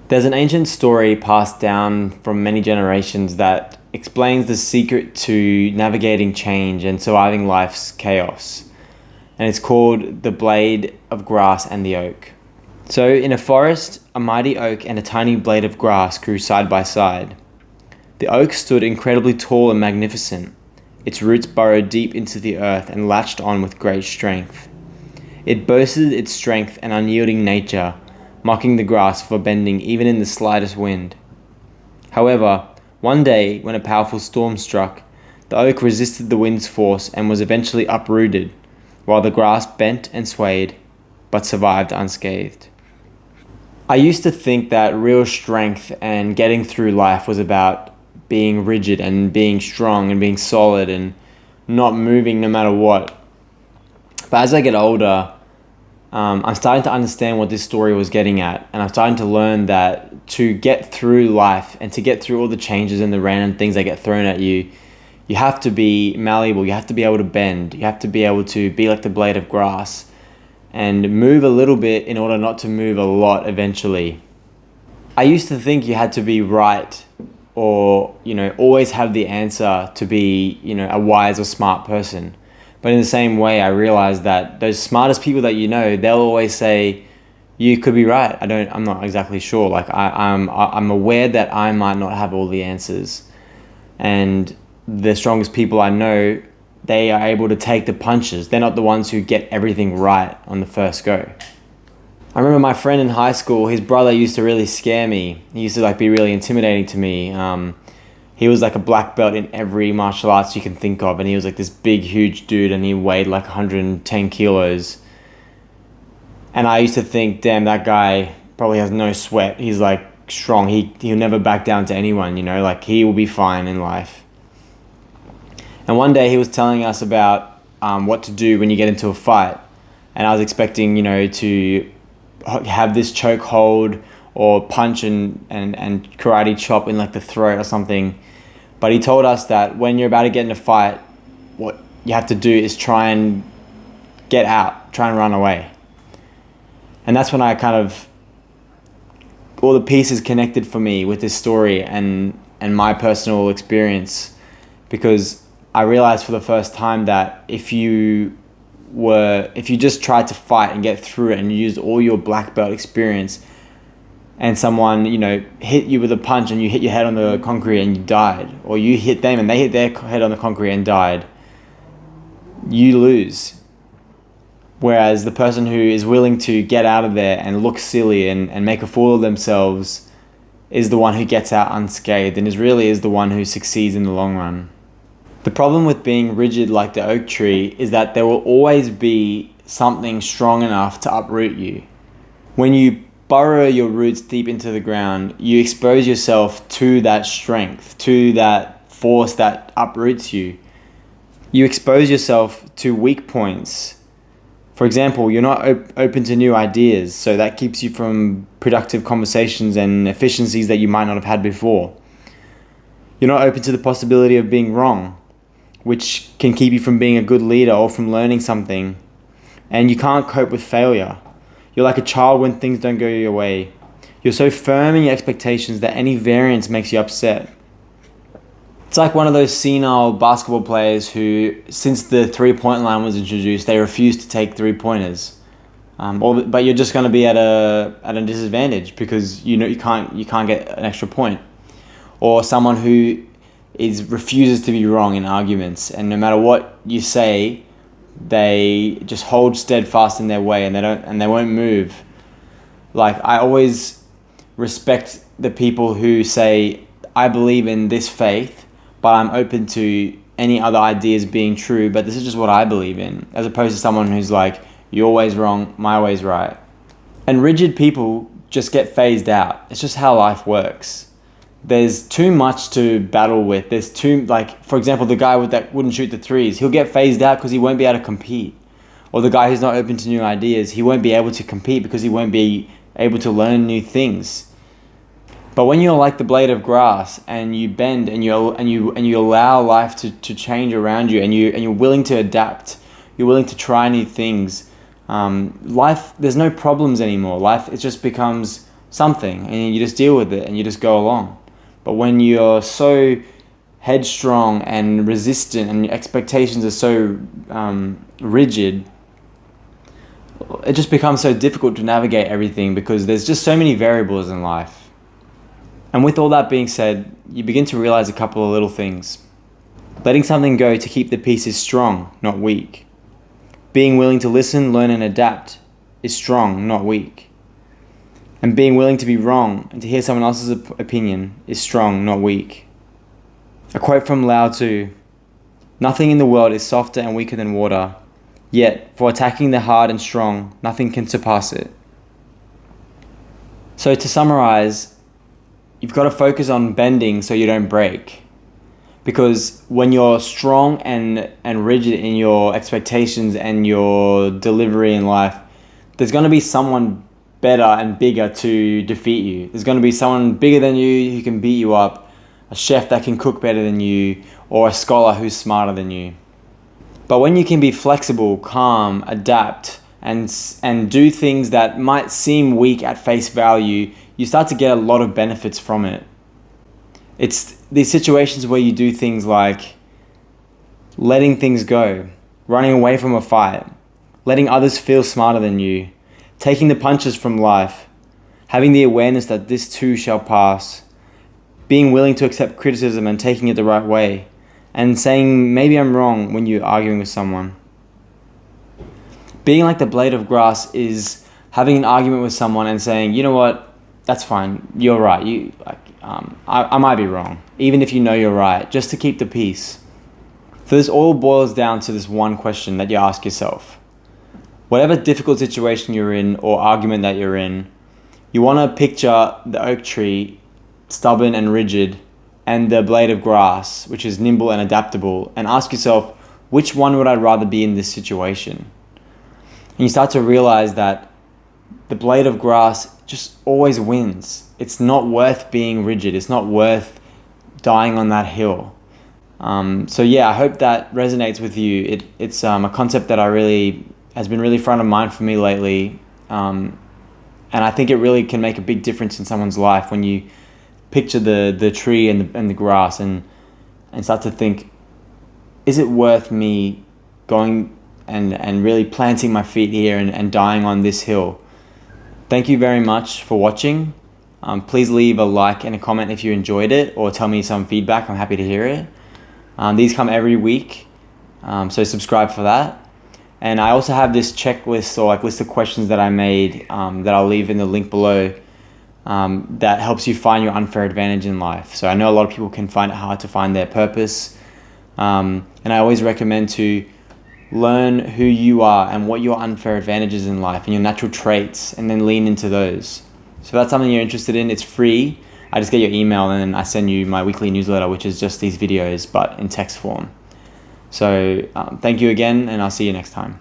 There's an ancient story passed down from many generations that explains the secret to navigating change and surviving life's chaos. And it's called The Blade of Grass and the Oak. So, in a forest, a mighty oak and a tiny blade of grass grew side by side. The oak stood incredibly tall and magnificent. Its roots burrowed deep into the earth and latched on with great strength. It boasted its strength and unyielding nature, mocking the grass for bending even in the slightest wind. However, one day, when a powerful storm struck, the oak resisted the wind's force and was eventually uprooted, while the grass bent and swayed, but survived unscathed. I used to think that real strength and getting through life was about being rigid and being strong and being solid and not moving no matter what. But as I get older, I'm starting to understand what this story was getting at, and I'm starting to learn that to get through life and to get through all the changes and the random things that get thrown at you, you have to be malleable, you have to be able to bend, you have to be able to be like the blade of grass and move a little bit in order not to move a lot eventually. I used to think you had to be right or, always have the answer to be, a wise or smart person. But in the same way, I realized that those smartest people that they'll always say, you could be right. I'm not exactly sure. I'm aware that I might not have all the answers. And the strongest people I know, they are able to take the punches. They're not the ones who get everything right on the first go. I remember my friend in high school, his brother used to really scare me. He used to be really intimidating to me. He was like a black belt in every martial arts you can think of, and he was like this big, huge dude, and he weighed like 110 kilos. And I used to think, damn, that guy probably has no sweat. He's like strong. He'll never back down to anyone, he will be fine in life. And one day he was telling us about what to do when you get into a fight. And I was expecting, to have this choke hold or punch and karate chop in like the throat or something. But he told us that when you're about to get in a fight, what you have to do is try and get out, try and run away. And that's when all the pieces connected for me with this story and my personal experience, because I realized for the first time that if you just tried to fight and get through it and you used all your black belt experience, and someone, hit you with a punch and you hit your head on the concrete and you died, or you hit them and they hit their head on the concrete and died, you lose. Whereas the person who is willing to get out of there and look silly and make a fool of themselves is the one who gets out unscathed and is the one who succeeds in the long run. The problem with being rigid like the oak tree is that there will always be something strong enough to uproot you. When you burrow your roots deep into the ground, you expose yourself to that strength, to that force that uproots you. You expose yourself to weak points. For example, you're not open to new ideas, so that keeps you from productive conversations and efficiencies that you might not have had before. You're not open to the possibility of being wrong, which can keep you from being a good leader or from learning something. And you can't cope with failure. You're like a child when things don't go your way. You're so firm in your expectations that any variance makes you upset. It's like one of those senile basketball players who, since the three-point line was introduced, they refuse to take three-pointers. But you're just going to be at a disadvantage because you can't get an extra point. Or someone who refuses to be wrong in arguments, and no matter what you say, they just hold steadfast in their way and they won't move. I always respect the people who say, I believe in this faith, but I'm open to any other ideas being true, but this is just what I believe in, as opposed to someone who's like, your way's wrong, my way's right. And rigid people just get phased out. It's just how life works. There's too much to battle with. There's for example, the guy that wouldn't shoot the threes, he'll get phased out because he won't be able to compete. Or the guy who's not open to new ideas, he won't be able to compete because he won't be able to learn new things. But when you're like the blade of grass and you bend and you allow life to change around you and you're willing to adapt, you're willing to try new things, life, there's no problems anymore. Life, it just becomes something, and you just deal with it and you just go along. But when you're so headstrong and resistant and your expectations are so rigid, it just becomes so difficult to navigate everything because there's just so many variables in life. And with all that being said, you begin to realize a couple of little things. Letting something go to keep the peace is strong, not weak. Being willing to listen, learn, and adapt is strong, not weak. And being willing to be wrong and to hear someone else's opinion is strong, not weak. A quote from Lao Tzu: "Nothing in the world is softer and weaker than water, yet for attacking the hard and strong, nothing can surpass it." So to summarize, you've got to focus on bending so you don't break. Because when you're strong and rigid in your expectations and your delivery in life, there's going to be someone better and bigger to defeat you. There's going to be someone bigger than you who can beat you up, a chef that can cook better than you, or a scholar who's smarter than you. But when you can be flexible, calm, adapt, and do things that might seem weak at face value, you start to get a lot of benefits from it. It's these situations where you do things like letting things go, running away from a fight, letting others feel smarter than you, taking the punches from life, having the awareness that this too shall pass, being willing to accept criticism and taking it the right way, and saying, maybe I'm wrong when you're arguing with someone. Being like the blade of grass is having an argument with someone and saying, you know what, that's fine, you're right, I might be wrong, even if you know you're right, just to keep the peace. So this all boils down to this one question that you ask yourself. Whatever difficult situation you're in or argument that you're in, you want to picture the oak tree, stubborn and rigid, and the blade of grass, which is nimble and adaptable, and ask yourself, which one would I rather be in this situation? And you start to realize that the blade of grass just always wins. It's not worth being rigid. It's not worth dying on that hill. So yeah, I hope that resonates with you. It's a concept that has been really front of mind for me lately. And I think it really can make a big difference in someone's life when you picture the tree and the grass and start to think, is it worth me going and really planting my feet here and dying on this hill? Thank you very much for watching. Please leave a like and a comment if you enjoyed it, or tell me some feedback. I'm happy to hear it. These come every week, so subscribe for that. And I also have this checklist or list of questions that I made that I'll leave in the link below that helps you find your unfair advantage in life. So I know a lot of people can find it hard to find their purpose. And I always recommend to learn who you are and what your unfair advantages in life and your natural traits, and then lean into those. So if that's something you're interested in, it's free. I just get your email and then I send you my weekly newsletter, which is just these videos but in text form. So thank you again, and I'll see you next time.